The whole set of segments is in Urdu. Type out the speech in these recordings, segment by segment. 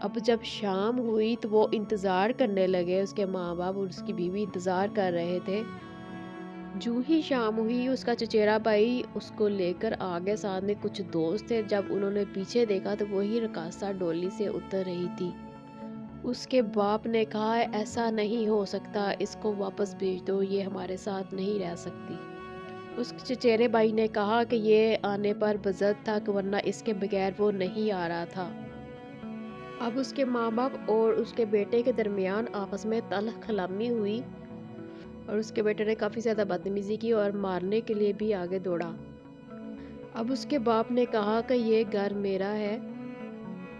اب جب شام ہوئی تو وہ انتظار کرنے لگے، اس کے ماں باپ اور اس کی بیوی انتظار کر رہے تھے۔ جو ہی شام ہوئی اس کا چچیرا بھائی اس کو لے کر آگے، ساتھ میں کچھ دوست تھے۔ جب انہوں نے پیچھے دیکھا تو وہی رقاصہ ڈولی سے اتر رہی تھی۔ اس کے باپ نے کہا ایسا نہیں ہو سکتا، اس کو واپس بھیج دو، یہ ہمارے ساتھ نہیں رہ سکتی۔ اس کے چچیرے بھائی نے کہا کہ یہ آنے پر بضد تھا ورنہ اس کے بغیر وہ نہیں آ رہا تھا۔ اب اس کے ماں باپ اور اس کے بیٹے کے درمیان آپس میں تلخ کلامی ہوئی اور اس کے بیٹے نے کافی زیادہ بدتمیزی کی اور مارنے کے لیے بھی آگے دوڑا۔ اب اس کے باپ نے کہا کہ یہ گھر میرا ہے،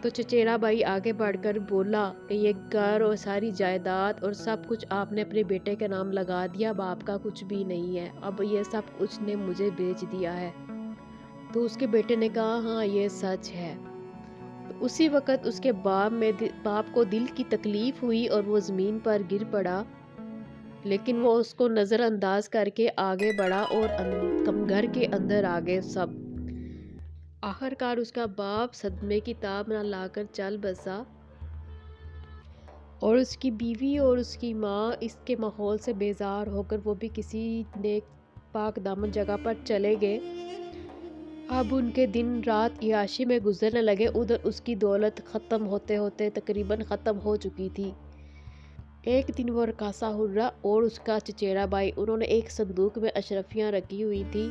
تو چچیرا بھائی آگے بڑھ کر بولا کہ یہ گھر اور ساری جائیداد اور سب کچھ آپ نے اپنے بیٹے کے نام لگا دیا، باپ کا کچھ بھی نہیں ہے، اب یہ سب کچھ نے مجھے بیچ دیا ہے۔ تو اس کے بیٹے نے کہا ہاں یہ سچ ہے۔ تو اسی وقت اس کے باپ کو دل کی تکلیف ہوئی اور وہ زمین پر گر پڑا، لیکن وہ اس کو نظر انداز کر کے آگے بڑھا اور گھر کے اندر آ گئے سب۔ آخرکار اس کا باپ صدمے کی تاب نہ لا کر چل بسا اور اس کی بیوی اور اس کی ماں اس کے ماحول سے بیزار ہو کر وہ بھی کسی نیک پاک دامن جگہ پر چلے گئے۔ اب ان کے دن رات عیاشی میں گزرنے لگے۔ ادھر اس کی دولت ختم ہوتے ہوتے تقریباً ختم ہو چکی تھی۔ ایک دن وہ رقاصہ حرہ اور اس کا چچیرا بھائی، انہوں نے ایک صندوق میں اشرفیاں رکھی ہوئی تھی،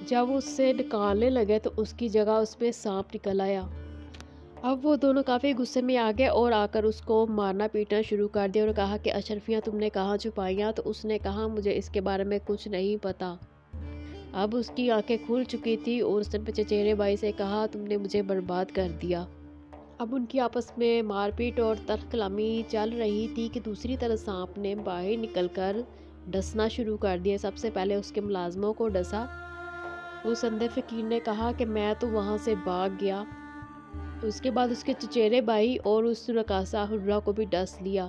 جب اس سے نکالنے لگے تو اس کی جگہ اس میں سانپ نکل آیا۔ اب وہ دونوں کافی غصے میں آ گئے اور آ کر اس کو مارنا پیٹنا شروع کر دیا اور کہا کہ اشرفیاں تم نے کہاں چھپائیاں؟ تو اس نے کہا مجھے اس کے بارے میں کچھ نہیں پتا۔ اب اس کی آنکھیں کھل چکی تھی اور اس نے اپنے چچیرے بھائی سے کہا تم نے مجھے برباد کر دیا۔ اب ان کی آپس میں مار پیٹ اور تلخ کلامی چل رہی تھی کہ دوسری طرف سانپ نے باہر نکل کر ڈسنا شروع کر دیا۔ سب سے پہلے اس کے ملازموں کو ڈسا۔ اس اندھے فقیر نے کہا کہ میں تو وہاں سے بھاگ گیا۔ اس کے بعد اس کے چچیرے بھائی اور اس رقاصہ حرہ کو بھی ڈس لیا۔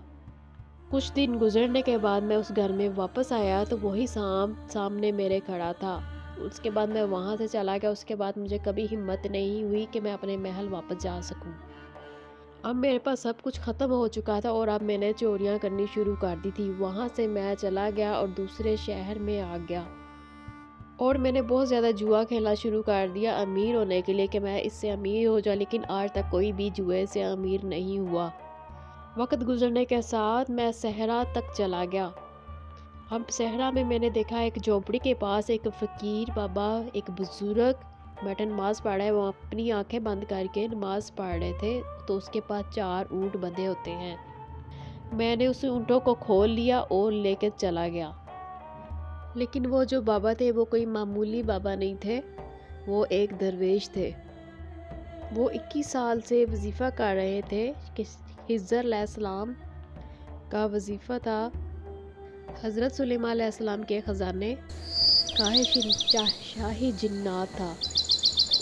کچھ دن گزرنے کے بعد میں اس گھر میں واپس آیا تو وہی سانپ سامنے میرے کھڑا تھا۔ اس کے بعد میں وہاں سے چلا گیا۔ اس کے بعد مجھے کبھی ہمت نہیں ہوئی کہ میں اپنے محل واپس جا سکوں۔ اب میرے پاس سب کچھ ختم ہو چکا تھا اور اب میں نے چوریاں کرنی شروع کر دی تھی۔ وہاں سے میں چلا گیا اور دوسرے شہر میں آ گیا اور میں نے بہت زیادہ جوا کھیلنا شروع کر دیا امیر ہونے کے لیے کہ میں اس سے امیر ہو جاؤں، لیکن آج تک کوئی بھی جوئے سے امیر نہیں ہوا۔ وقت گزرنے کے ساتھ میں صحرا تک چلا گیا۔ اب صحرا میں نے دیکھا ایک جھونپڑی کے پاس ایک فقیر بابا، ایک بزرگ بیٹھے نماز پڑھ رہے۔ وہ اپنی آنکھیں بند کر کے نماز پڑھ رہے تھے، تو اس کے پاس 4 اونٹ بندھے ہوتے ہیں۔ میں نے اس اونٹوں کو کھول لیا اور لے کے چلا گیا، لیکن وہ جو بابا تھے وہ کوئی معمولی بابا نہیں تھے، وہ ایک درویش تھے۔ وہ 21 سال سے وظیفہ کر رہے تھے کہ خضر علیہ السلام کا وظیفہ تھا حضرت سلیمان علیہ السلام کے خزانے کا شاہی جنات تھا،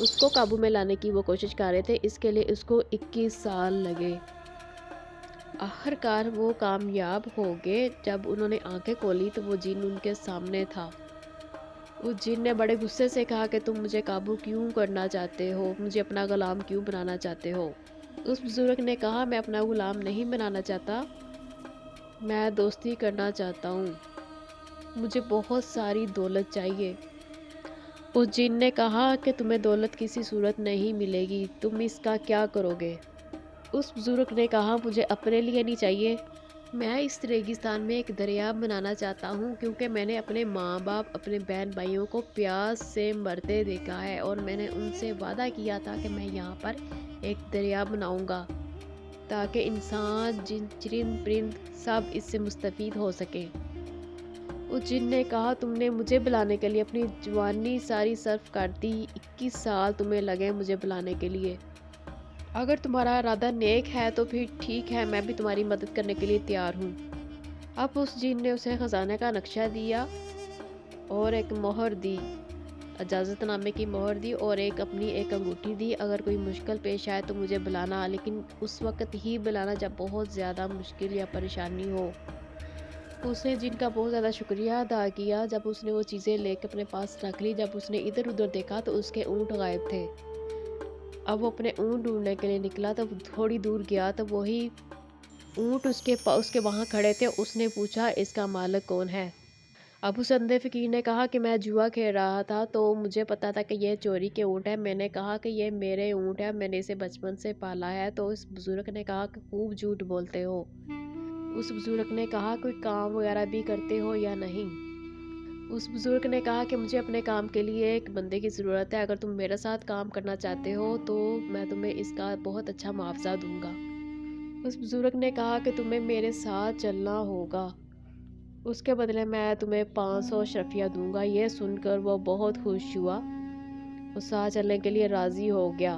اس کو قابو میں لانے کی وہ کوشش کر رہے تھے۔ اس کے لیے اس کو 21 سال لگے۔ آخرکار وہ کامیاب ہو گئے۔ جب انہوں نے آنکھیں کھولی تو وہ جن ان کے سامنے تھا۔ اس جن نے بڑے غصے سے کہا کہ تم مجھے قابو کیوں کرنا چاہتے ہو، مجھے اپنا غلام کیوں بنانا چاہتے ہو؟ اس بزرگ نے کہا میں اپنا غلام نہیں بنانا چاہتا، میں دوستی کرنا چاہتا ہوں، مجھے بہت ساری دولت چاہیے۔ اس جن نے کہا کہ تمہیں دولت کسی صورت نہیں ملے گی، تم اس کا کیا کرو گے؟ اس بزرگ نے کہا مجھے اپنے لیے نہیں چاہیے، میں اس ریگستان میں ایک دریا بنانا چاہتا ہوں، کیونکہ میں نے اپنے ماں باپ، اپنے بہن بھائیوں کو پیاس سے مرتے دیکھا ہے اور میں نے ان سے وعدہ کیا تھا کہ میں یہاں پر ایک دریا بناؤں گا تاکہ انسان، جن، چرند پرند سب اس سے مستفید ہو سکیں۔ اس جن نے کہا تم نے مجھے بلانے کے لیے اپنی جوانی ساری صرف کر دی، 21 سال تمہیں لگے مجھے بلانے کے لیے، اگر تمہارا ارادہ نیک ہے تو پھر ٹھیک ہے، میں بھی تمہاری مدد کرنے کے لیے تیار ہوں۔ اب اس جن نے اسے خزانے کا نقشہ دیا اور ایک مہر دی، اجازت نامے کی مہر دی اور اپنی ایک انگوٹھی دی، اگر کوئی مشکل پیش آئے تو مجھے بلانا، لیکن اس وقت ہی بلانا جب بہت زیادہ مشکل یا پریشانی ہو۔ اس نے جن کا بہت زیادہ شکریہ ادا کیا۔ جب اس نے وہ چیزیں لے کے اپنے پاس رکھ لی، جب اس نے ادھر ادھر دیکھا تو اس کے اونٹ غائب تھے۔ اب وہ اپنے اونٹ ڈھونڈنے کے لیے نکلا تو تھوڑی دور گیا تو وہی اونٹ اس کے وہاں کھڑے تھے۔ اس نے پوچھا اس کا مالک کون ہے؟ اب اس اندھے فقیر نے کہا کہ میں جوا کھیل رہا تھا تو مجھے پتا تھا کہ یہ چوری کے اونٹ ہے۔ میں نے کہا کہ یہ میرے اونٹ ہے، میں نے اسے بچپن سے پالا ہے۔ تو اس بزرگ نے کہا کہ خوب جھوٹ بولتے ہو۔ اس بزرگ نے کہا کوئی کام وغیرہ بھی کرتے ہو یا نہیں؟ اس بزرگ نے کہا کہ مجھے اپنے کام کے لیے ایک بندے کی ضرورت ہے، اگر تم میرے ساتھ کام کرنا چاہتے ہو تو میں تمہیں اس کا بہت اچھا معاوضہ دوں گا۔ اس بزرگ نے کہا کہ تمہیں میرے ساتھ چلنا ہوگا، اس کے بدلے میں تمہیں 500 اشرفیہ دوں گا۔ یہ سن کر وہ بہت خوش ہوا، وہ ساتھ چلنے کے لیے راضی ہو گیا۔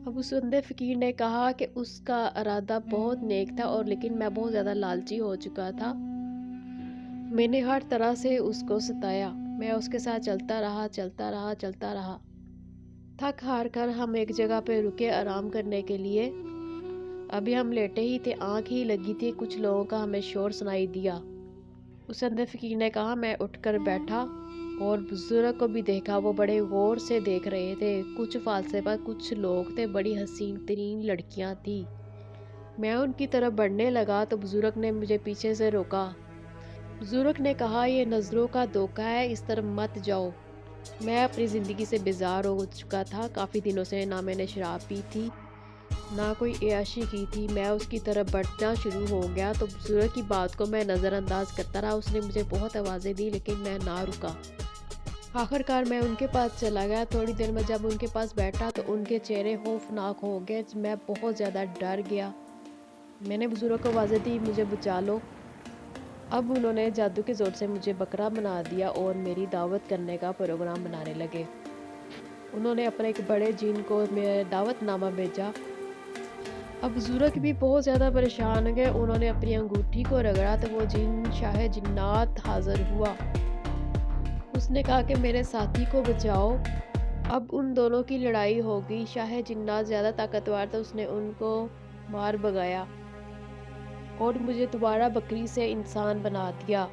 اب اس اندھے فقیر نے کہا کہ اس کا ارادہ بہت نیک تھا اور لیکن میں بہت زیادہ لالچی ہو چکا تھا، میں نے ہر طرح سے اس کو ستایا، میں اس کے ساتھ چلتا رہا۔ تھک ہار کر ہم ایک جگہ پہ رکے آرام کرنے کے لیے۔ ابھی ہم لیٹے ہی تھے، آنکھ ہی لگی تھی، کچھ لوگوں کا ہمیں شور سنائی دیا۔ اس اندھے فقیر نے کہا، میں اٹھ کر بیٹھا اور بزرگ کو بھی دیکھا، وہ بڑے غور سے دیکھ رہے تھے۔ کچھ فلسفہ کچھ لوگ تھے، بڑی حسین ترین لڑکیاں تھیں۔ میں ان کی طرف بڑھنے لگا تو بزرگ نے مجھے پیچھے سے روکا۔ بزرگ نے کہا، یہ نظروں کا دھوکہ ہے، اس طرف مت جاؤ۔ میں اپنی زندگی سے بیزار ہو چکا تھا، کافی دنوں سے نہ میں نے شراب پی تھی نہ کوئی عیاشی کی تھی۔ میں اس کی طرف بڑھنا شروع ہو گیا تو بزرگ کی بات کو میں نظر انداز کرتا رہا۔ اس نے مجھے بہت آوازیں دی لیکن میں نہ رکا۔ آخر کار میں ان کے پاس چلا گیا۔ تھوڑی دیر میں جب ان کے پاس بیٹھا تو ان کے چہرے خوفناک ہو گئے، میں بہت زیادہ ڈر گیا۔ میں نے بزرگ کو آوازیں دی، مجھے بچا لو۔ اب انہوں نے جادو کے زور سے مجھے بکرا بنا دیا اور میری دعوت کرنے کا پروگرام بنانے لگے۔ انہوں نے اپنے ایک بڑے جن کو دعوت نامہ بھیجا۔ اب بزرگ بھی بہت زیادہ پریشان ہو گئے۔ انہوں نے اپنی انگوٹھی کو رگڑا تو وہ جن شاہ جنات حاضر ہوا۔ اس نے کہا کہ میرے ساتھی کو بچاؤ۔ اب ان دونوں کی لڑائی ہو گئی۔ شاہ جنات زیادہ طاقتور تھا، اس نے ان کو مار بھگایا اور مجھے دوبارہ بکری سے انسان بنا دیا۔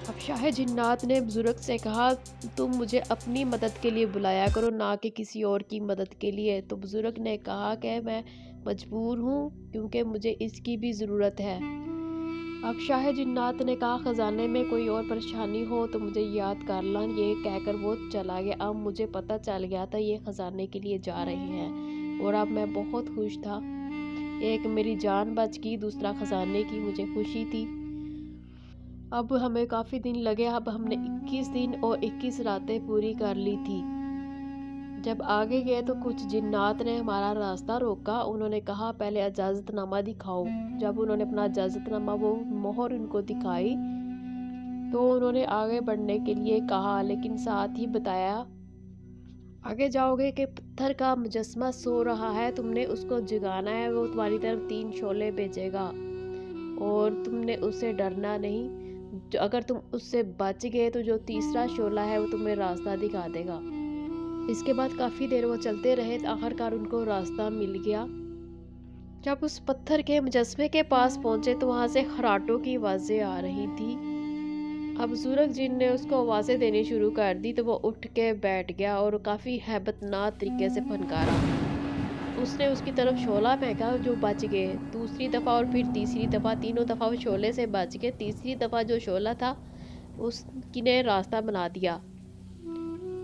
اب شاہ جنات نے بزرگ سے کہا، تم مجھے اپنی مدد کے لیے بلایا کرو، نہ کہ کسی اور کی مدد کے لیے۔ تو بزرگ نے کہا کہ میں مجبور ہوں کیونکہ مجھے اس کی بھی ضرورت ہے۔ اب شاہ جنات نے کہا، خزانے میں کوئی اور پریشانی ہو تو مجھے یاد کر لاں۔ یہ کہہ کر وہ چلا گیا۔ اب مجھے پتہ چل گیا تھا یہ خزانے کے لیے جا رہے ہیں اور اب میں بہت خوش تھا۔ ایک میری جان بچ گئی، دوسرا خزانے کی مجھے خوشی تھی۔ اب ہمیں کافی دن لگے، اب ہم نے 21 دن اور 21 راتیں پوری کر لی تھی۔ جب آگے گئے تو کچھ جنات نے ہمارا راستہ روکا۔ انہوں نے کہا، پہلے اجازت نامہ دکھاؤ۔ جب انہوں نے اپنا اجازت نامہ وہ مہر ان کو دکھائی تو انہوں نے آگے بڑھنے کے لیے کہا، لیکن ساتھ ہی بتایا، آگے جاؤ گے کہ پتھر کا مجسمہ سو رہا ہے، تم نے اس کو جگانا ہے، وہ تمہاری طرف 3 شعلے بھیجے گا اور تم نے اس سے ڈرنا نہیں۔ اگر تم اس سے بچ گئے تو جو تیسرا شعلہ ہے وہ تمہیں راستہ دکھا دے گا۔ اس کے بعد کافی دیر وہ چلتے رہے، آخر کار ان کو راستہ مل گیا۔ جب اس پتھر کے مجسمے کے پاس پہنچے تو وہاں سے خراٹوں کی آوازیں آ رہی تھی۔ اب بزرگ جن نے اس کو آوازیں دینی شروع کر دی تو وہ اٹھ کے بیٹھ گیا اور کافی ہیبت ناک طریقے سے پھنکارا۔ اس نے اس کی طرف شعلہ پھینکا جو بچ گئے، دوسری دفعہ اور پھر تیسری دفعہ، تینوں دفعہ وہ شعلے سے بچ گئے۔ تیسری دفعہ جو شعلہ تھا اس نے راستہ بنا دیا۔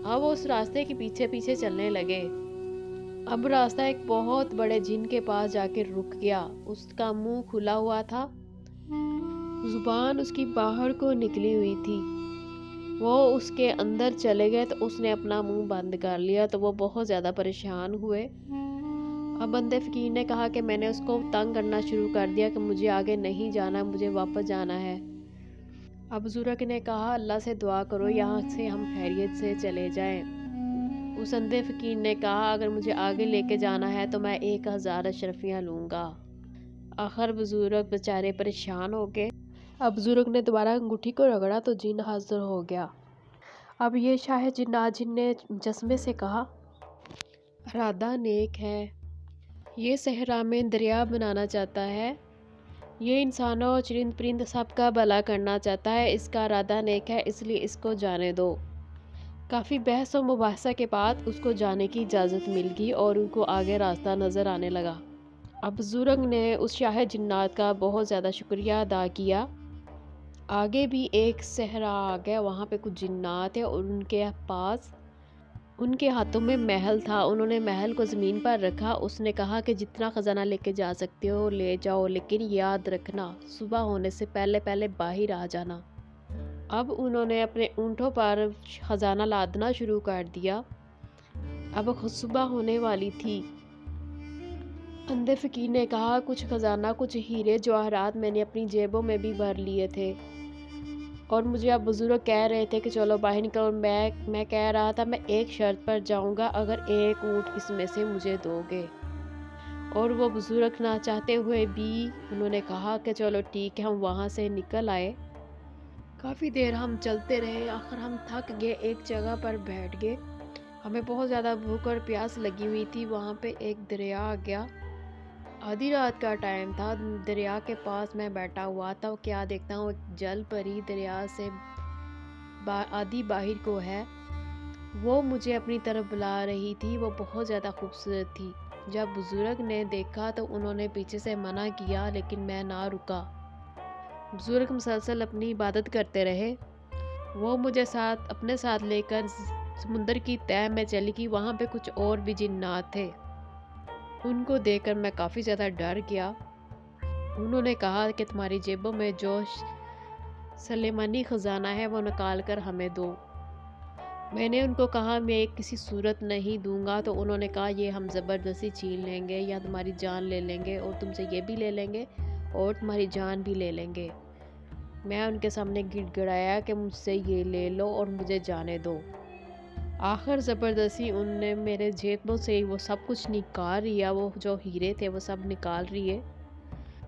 اب وہ اس راستے کے پیچھے پیچھے چلنے لگے۔ اب راستہ ایک بہت بڑے جن کے پاس جا کے رک گیا۔ اس کا منہ کھلا ہوا تھا، زبان اس کی باہر کو نکلی ہوئی تھی۔ وہ اس کے اندر چلے گئے تو اس نے اپنا منہ بند کر لیا تو وہ بہت زیادہ پریشان ہوئے۔ اب اندھے فقیر نے کہا کہ میں نے اس کو تنگ کرنا شروع کر دیا کہ مجھے آگے نہیں جانا، مجھے واپس جانا ہے۔ اب بزرگ نے کہا، اللہ سے دعا کرو یہاں سے ہم خیریت سے چلے جائیں۔ اس اندھے فقیر نے کہا، اگر مجھے آگے لے کے جانا ہے تو میں 1000 اشرفیاں لوں گا۔ آخر بزرگ بیچارے پریشان ہو گئے۔ اب بزرگ نے دوبارہ انگوٹھی کو رگڑا تو جن حاضر ہو گیا۔ اب یہ شاہ جنات جن نے مجسمے سے کہا، ارادہ نیک ہے، یہ صحرا میں دریا بنانا چاہتا ہے، یہ انسانوں اور چرند پرند سب کا بھلا کرنا چاہتا ہے، اس کا ارادہ نیک ہے اس لیے اس کو جانے دو۔ کافی بحث و مباحثہ کے بعد اس کو جانے کی اجازت مل گئی اور ان کو آگے راستہ نظر آنے لگا۔ اب بزرگ نے اس شاہ جنات کا بہت زیادہ شکریہ ادا کیا۔ آگے بھی ایک صحرا آ گیا، وہاں پہ کچھ جنات ہیں اور ان کے ہاتھوں میں محل تھا۔ انہوں نے محل کو زمین پر رکھا۔ اس نے کہا کہ جتنا خزانہ لے کے جا سکتے ہو لے جاؤ، لیکن یاد رکھنا صبح ہونے سے پہلے پہلے باہر آ جانا۔ اب انہوں نے اپنے اونٹوں پر خزانہ لادنا شروع کر دیا۔ اب صبح ہونے والی تھی۔ اندھے فقیر نے کہا کچھ خزانہ، کچھ ہیرے جواہرات میں نے اپنی جیبوں میں بھی بھر لیے تھے، اور مجھے اب بزرگ کہہ رہے تھے کہ چلو باہر نکلو۔ میں کہہ رہا تھا میں ایک شرط پر جاؤں گا، اگر ایک اونٹ اس میں سے مجھے دو گے۔ اور وہ بزرگ نہ چاہتے ہوئے بھی انہوں نے کہا کہ چلو ٹھیک ہے۔ ہم وہاں سے نکل آئے۔ کافی دیر ہم چلتے رہے، آخر ہم تھک گئے، ایک جگہ پر بیٹھ گئے۔ ہمیں بہت زیادہ بھوک اور پیاس لگی ہوئی تھی۔ وہاں پہ ایک دریا آ گیا، آدھی رات کا ٹائم تھا۔ دریا کے پاس میں بیٹھا ہوا تھا، کیا دیکھتا ہوں ایک جل پری دریا سے آدھی باہر کو ہے، وہ مجھے اپنی طرف بلا رہی تھی۔ وہ بہت زیادہ خوبصورت تھی۔ جب بزرگ نے دیکھا تو انہوں نے پیچھے سے منع کیا، لیکن میں نہ رکا۔ بزرگ مسلسل اپنی عبادت کرتے رہے۔ وہ مجھے اپنے ساتھ لے کر سمندر کی تہہ میں چلی گئی۔ وہاں پہ کچھ اور بھی جنات تھے، ان کو دیکھ کر میں کافی زیادہ ڈر گیا۔ انہوں نے کہا کہ تمہاری جیبوں میں جو سلیمانی خزانہ ہے وہ نکال کر ہمیں دو۔ میں نے ان کو کہا میں کسی صورت نہیں دوں گا، تو انہوں نے کہا یہ ہم زبردستی چھین لیں گے یا تمہاری جان لے لیں گے، اور تم سے یہ بھی لے لیں گے اور تمہاری جان بھی لے لیں گے۔ میں ان کے سامنے گڑ گڑایا کہ مجھ سے یہ لے لو اور مجھے جانے دو۔ آخر زبردستی ان نے میرے جیبوں سے وہ سب کچھ نکال لیا، وہ جو ہیرے تھے وہ سب نکال لیے۔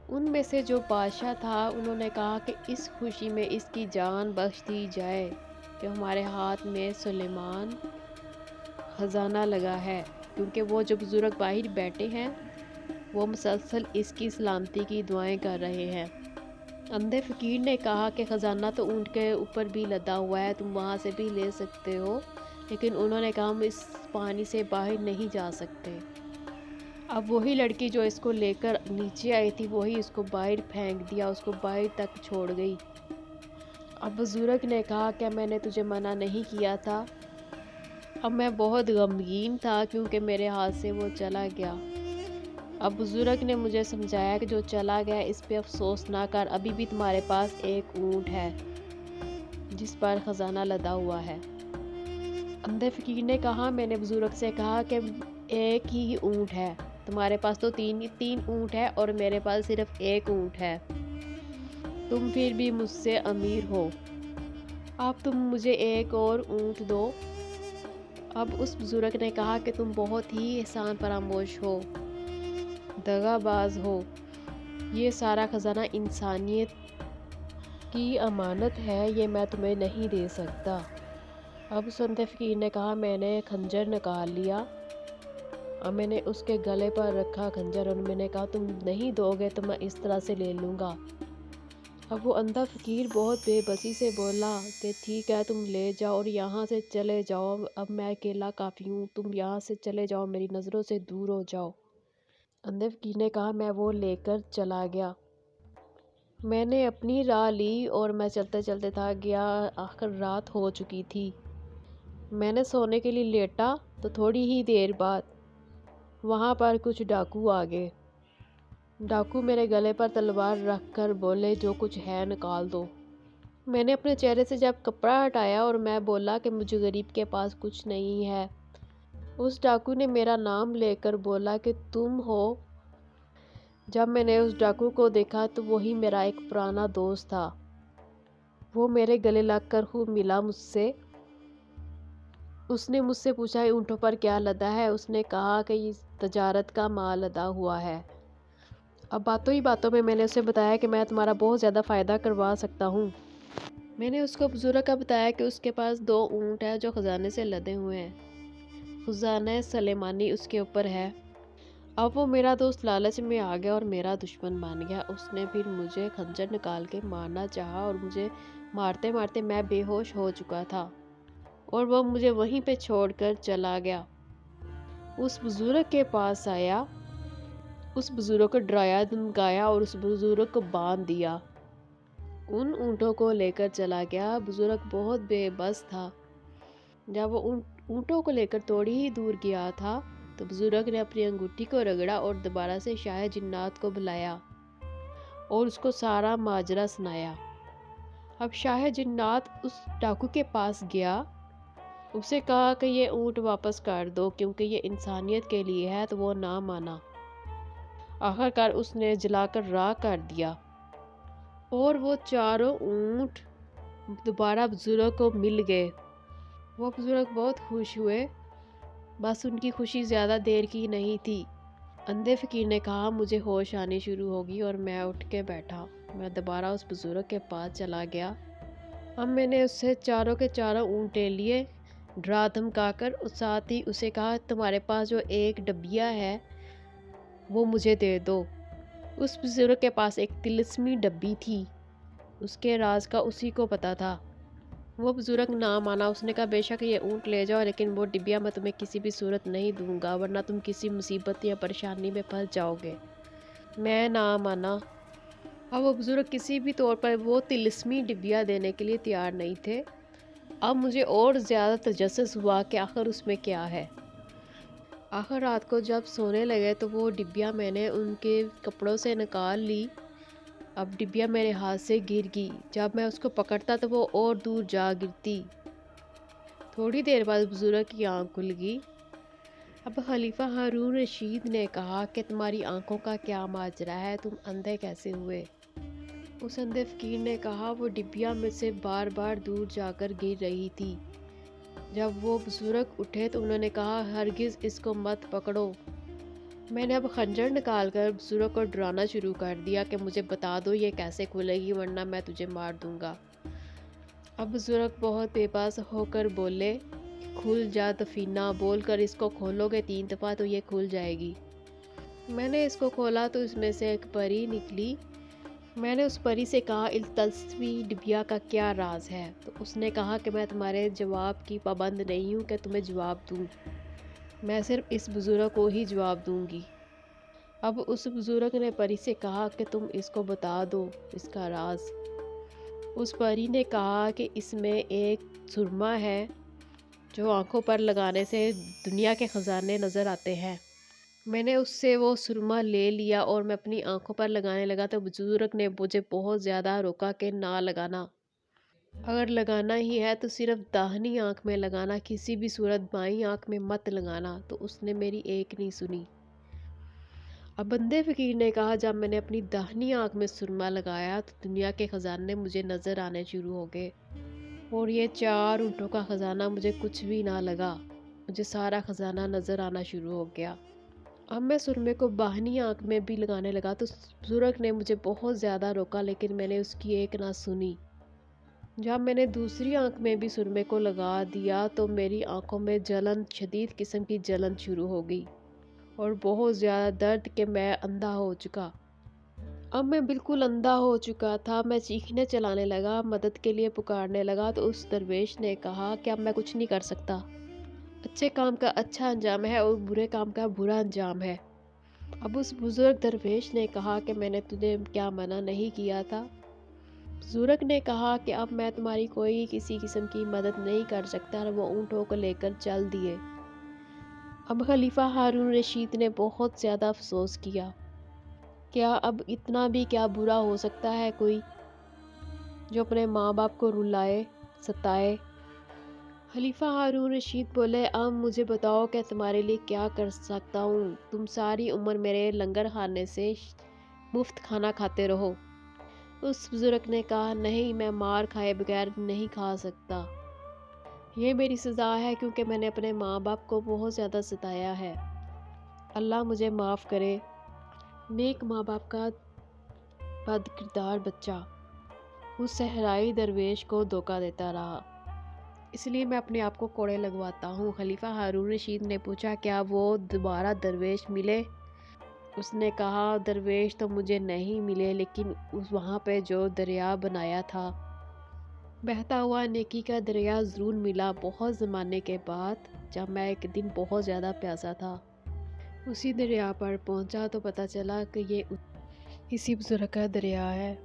ان میں سے جو بادشاہ تھا انہوں نے کہا کہ اس خوشی میں اس کی جان بخش دی جائے کہ ہمارے ہاتھ میں سلیمان خزانہ لگا ہے، کیونکہ وہ جو بزرگ باہر بیٹھے ہیں وہ مسلسل اس کی سلامتی کی دعائیں کر رہے ہیں۔ اندھے فقیر نے کہا کہ خزانہ تو اونٹ کے اوپر بھی لدا ہوا ہے، تم وہاں سے بھی لے سکتے ہو، لیکن انہوں نے کہا ہم اس پانی سے باہر نہیں جا سکتے۔ اب وہی لڑکی جو اس کو لے کر نیچے آئی تھی وہی اس کو باہر پھینک دیا، اس کو باہر تک چھوڑ گئی۔ اب بزرگ نے کہا کہ میں نے تجھے منع نہیں کیا تھا۔ اب میں بہت غمگین تھا کیونکہ میرے ہاتھ سے وہ چلا گیا۔ اب بزرگ نے مجھے سمجھایا کہ جو چلا گیا اس پہ افسوس نہ کر، ابھی بھی تمہارے پاس ایک اونٹ ہے جس پر خزانہ لدا ہوا ہے۔ اندھے فقیر نے کہا میں نے بزرگ سے کہا کہ ایک ہی اونٹ ہے، تمہارے پاس تو تین اونٹ ہے اور میرے پاس صرف ایک اونٹ ہے، تم پھر بھی مجھ سے امیر ہو، اب تم مجھے ایک اور اونٹ دو۔ اب اس بزرگ نے کہا کہ تم بہت ہی احسان فراموش ہو، دغا باز ہو، یہ سارا خزانہ انسانیت کی امانت ہے، یہ میں تمہیں نہیں دے سکتا۔ اب اس اندھے فقیر نے کہا میں نے خنجر نکال لیا اور میں نے اس کے گلے پر رکھا خنجر، اور میں نے کہا تم نہیں دو گے تو میں اس طرح سے لے لوں گا۔ اب وہ اندھا فقیر بہت بے بسی سے بولا کہ ٹھیک ہے تم لے جاؤ اور یہاں سے چلے جاؤ، اب میں اکیلا کافی ہوں، تم یہاں سے چلے جاؤ، میری نظروں سے دور ہو جاؤ۔ اندھے فقیر نے کہا میں وہ لے کر چلا گیا۔ میں نے اپنی راہ لی اور میں چلتے چلتے تھک گیا، آخر رات ہو چکی تھی۔ میں نے سونے کے لیے لیٹا تو تھوڑی ہی دیر بعد وہاں پر کچھ ڈاکو آ گئے۔ ڈاکو میرے گلے پر تلوار رکھ کر بولے جو کچھ ہے نکال دو۔ میں نے اپنے چہرے سے جب کپڑا ہٹایا اور میں بولا کہ مجھے غریب کے پاس کچھ نہیں ہے، اس ڈاکو نے میرا نام لے کر بولا کہ تم ہو۔ جب میں نے اس ڈاکو کو دیکھا تو وہی میرا ایک پرانا دوست تھا، وہ میرے گلے لگ کر خوب ملا مجھ سے۔ اس نے مجھ سے پوچھا اونٹوں پر کیا لدا ہے، اس نے کہا کہ یہ تجارت کا مال لدا ہوا ہے۔ اب باتوں ہی باتوں میں نے اسے بتایا کہ میں تمہارا بہت زیادہ فائدہ کروا سکتا ہوں۔ میں نے اس کو بزرگ کا بتایا کہ اس کے پاس 2 اونٹ ہیں جو خزانے سے لدے ہوئے ہیں، خزانہ سلیمانی اس کے اوپر ہے۔ اب وہ میرا دوست لالچ میں آ گیا اور میرا دشمن بن گیا۔ اس نے پھر مجھے خنجر نکال کے مارنا چاہا اور مجھے مارتے مارتے میں بے ہوش ہو چکا تھا۔ اور وہ مجھے وہیں پہ چھوڑ کر چلا گیا۔ اس بزرگ کے پاس آیا، اس بزرگ کو ڈرایا دھمکایا اور اس بزرگ کو باندھ دیا۔ ان اونٹوں کو لے کر چلا گیا۔ بزرگ بہت بے بس تھا۔ جب وہ اونٹوں کو لے کر تھوڑی ہی دور گیا تھا تو بزرگ نے اپنی انگوٹھی کو رگڑا اور دوبارہ سے شاہ جنات کو بلایا اور اس کو سارا ماجرا سنایا۔ اب شاہ جنات اس ڈاکو کے پاس گیا، اسے کہا کہ یہ اونٹ واپس کر دو کیونکہ یہ انسانیت کے لیے ہے، تو وہ نہ مانا۔ آخرکار اس نے جلا کر راکھ کر دیا اور وہ چاروں اونٹ دوبارہ بزرگ کو مل گئے۔ وہ بزرگ بہت خوش ہوئے، بس ان کی خوشی زیادہ دیر کی نہیں تھی۔ اندھے فقیر نے کہا مجھے ہوش آنی شروع ہوگی اور میں اٹھ کے بیٹھا۔ میں دوبارہ اس بزرگ کے پاس چلا گیا۔ اب میں نے اس سے چاروں کے چاروں اونٹ لے لیے، ڈرا دھمکا کر، اور ساتھ ہی اسے کہا تمہارے پاس جو ایک ڈبیا ہے وہ مجھے دے دو۔ اس بزرگ کے پاس ایک طلسمی ڈبی تھی، اس کے راز کا اسی کو پتہ تھا۔ وہ بزرگ نہ مانا، اس نے کہا بے شک یہ اونٹ لے جاؤ لیکن وہ ڈبیا میں تمہیں کسی بھی صورت نہیں دوں گا ورنہ تم کسی مصیبت یا پریشانی میں پھنس جاؤ گے۔ میں نہ مانا۔ اب وہ بزرگ کسی بھی طور پر وہ طلسمی ڈبیا دینے کے لیے تیار نہیں تھے۔ اب مجھے اور زیادہ تجسس ہوا کہ آخر اس میں کیا ہے۔ آخر رات کو جب سونے لگے تو وہ ڈبیا میں نے ان کے کپڑوں سے نکال لی۔ اب ڈبیا میرے ہاتھ سے گر گئی۔ جب میں اس کو پکڑتا تو وہ اور دور جا گرتی۔ تھوڑی دیر بعد بزرگ کی آنکھ کھل گئی۔ اب خلیفہ ہارون رشید نے کہا کہ تمہاری آنکھوں کا کیا ماجرا ہے، تم اندھے کیسے ہوئے؟ اس اندھے فقیر نے کہا وہ ڈبیا میں سے بار بار دور جا کر گر رہی تھی۔ جب وہ بزرگ اٹھے تو انہوں نے کہا ہرگز اس کو مت پکڑو۔ میں نے اب خنجر نکال کر بزرگ کو ڈرانا شروع کر دیا کہ مجھے بتا دو یہ کیسے کھلے گی ورنہ میں تجھے مار دوں گا۔ اب بزرگ بہت بے بس ہو کر بولے کھل جا دفینہ، بول کر اس کو کھولو گے 3 دفعہ تو یہ کھل جائے گی۔ میں نے اس کو کھولا تو اس میں سے ایک پری نکلی۔ میں نے اس پری سے کہا اس طلسمی ڈبیا کا کیا راز ہے؟ تو اس نے کہا کہ میں تمہارے جواب کی پابند نہیں ہوں کہ تمہیں جواب دوں، میں صرف اس بزرگ کو ہی جواب دوں گی۔ اب اس بزرگ نے پری سے کہا کہ تم اس کو بتا دو اس کا راز۔ اس پری نے کہا کہ اس میں ایک سرما ہے جو آنکھوں پر لگانے سے دنیا کے خزانے نظر آتے ہیں۔ میں نے اس سے وہ سرما لے لیا اور میں اپنی آنکھوں پر لگانے لگا تو بزرگ نے مجھے بہت زیادہ روکا کہ نہ لگانا، اگر لگانا ہی ہے تو صرف داہنی آنکھ میں لگانا، کسی بھی صورت بائیں آنکھ میں مت لگانا۔ تو اس نے میری ایک نہیں سنی۔ اب اندھے فقیر نے کہا جب میں نے اپنی داہنی آنکھ میں سرما لگایا تو دنیا کے خزانے مجھے نظر آنے شروع ہو گئے اور یہ 4 اونٹوں کا خزانہ مجھے کچھ بھی نہ لگا، مجھے سارا خزانہ نظر آنا شروع ہو گیا۔ اب میں سرمے کو باہنی آنکھ میں بھی لگانے لگا تو بزرگ نے مجھے بہت زیادہ روکا لیکن میں نے اس کی ایک نہ سنی۔ جب میں نے دوسری آنکھ میں بھی سرمے کو لگا دیا تو میری آنکھوں میں جلن، شدید قسم کی جلن شروع ہو گئی اور بہت زیادہ درد کہ میں اندھا ہو چکا۔ اب میں بالکل اندھا ہو چکا تھا۔ میں چیخنے چلانے لگا، مدد کے لیے پکارنے لگا تو اس درویش نے کہا کہ اب میں کچھ نہیں کر سکتا، اچھے کام کا اچھا انجام ہے اور برے کام کا برا انجام ہے۔ اب اس بزرگ درویش نے کہا کہ میں نے تجھے کیا منع نہیں کیا تھا؟ بزرگ نے کہا کہ اب میں تمہاری کوئی کسی قسم کی مدد نہیں کر سکتا اور وہ اونٹوں کو لے کر چل دیے۔ اب خلیفہ ہارون رشید نے بہت زیادہ افسوس کیا، کیا اب اتنا بھی کیا برا ہو سکتا ہے کوئی جو اپنے ماں باپ کو رلائے ستائے؟ خلیفہ ہارون رشید بولے اب مجھے بتاؤ کہ تمہارے لیے کیا کر سکتا ہوں، تم ساری عمر میرے لنگر خانے سے مفت کھانا کھاتے رہو۔ اس بزرگ نے کہا نہیں، میں مار کھائے بغیر نہیں کھا سکتا، یہ میری سزا ہے کیونکہ میں نے اپنے ماں باپ کو بہت زیادہ ستایا ہے، اللہ مجھے معاف کرے۔ نیک ماں باپ کا بد کردار بچہ اس صحرائی درویش کو دھوکہ دیتا رہا، اس لیے میں اپنے آپ کو کوڑے لگواتا ہوں۔ خلیفہ ہارون رشید نے پوچھا کیا وہ دوبارہ درویش ملے؟ اس نے کہا درویش تو مجھے نہیں ملے لیکن وہاں پہ جو دریا بنایا تھا بہتا ہوا نیکی کا دریا ضرور ملا بہت زمانے کے بعد، جب میں ایک دن بہت زیادہ پیاسا تھا۔ اسی دریا پر پہنچا تو پتہ چلا کہ یہ اسی بزرگ کا دریا ہے۔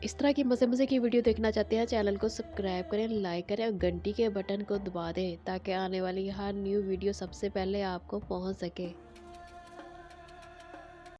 اس طرح کی مزے کی ویڈیو دیکھنا چاہتے ہیں، چینل کو سبسکرائب کریں، لائک کریں اور گھنٹی کے بٹن کو دبا دیں تاکہ آنے والی ہر نیو ویڈیو سب سے پہلے آپ کو پہنچ سکے۔